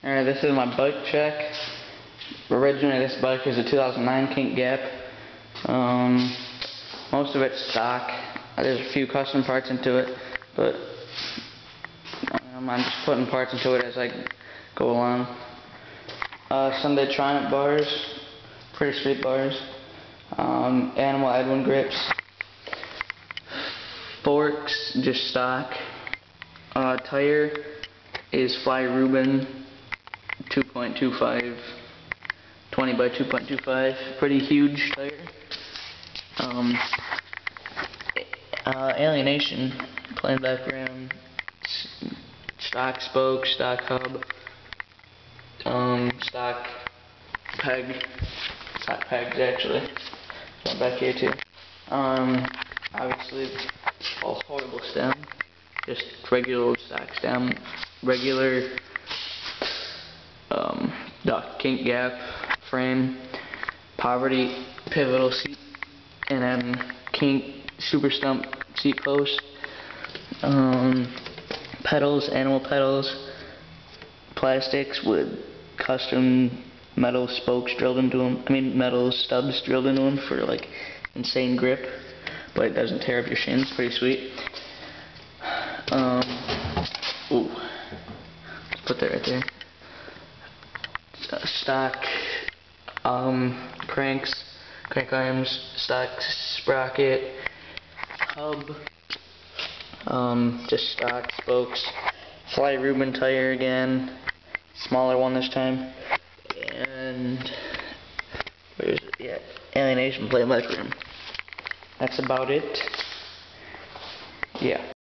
Alright, this is my bike check. Originally this bike is a 2009 Kink Gap. Most of it's stock. There's a few custom parts into it, but I'm just putting parts into it as I go along. Sunday Triumph bars, pretty sweet bars. Animal Edwin grips. Forks, just stock. Tire is Fly Reuben 2.25, 20 by 2.25, pretty huge tire. Alienation, plain background, stock spoke, stock hub, stock pegs actually, one back here too. Obviously, all horrible stem, just regular old stock stem, regular Kink Gap frame, Poverty pivotal seat, and then Kink Super Stump seat post, pedals, animal pedals, plastics with custom metal spokes drilled into them, metal stubs drilled into them for like insane grip, but it doesn't tear up your shins, pretty sweet. Ooh, let's put that right there. Stock cranks, crank arms, stock sprocket, hub, just stock spokes, Fly Reuben tire again, smaller one this time, and where's it? Yeah, Alienation plain background. That's about it. Yeah.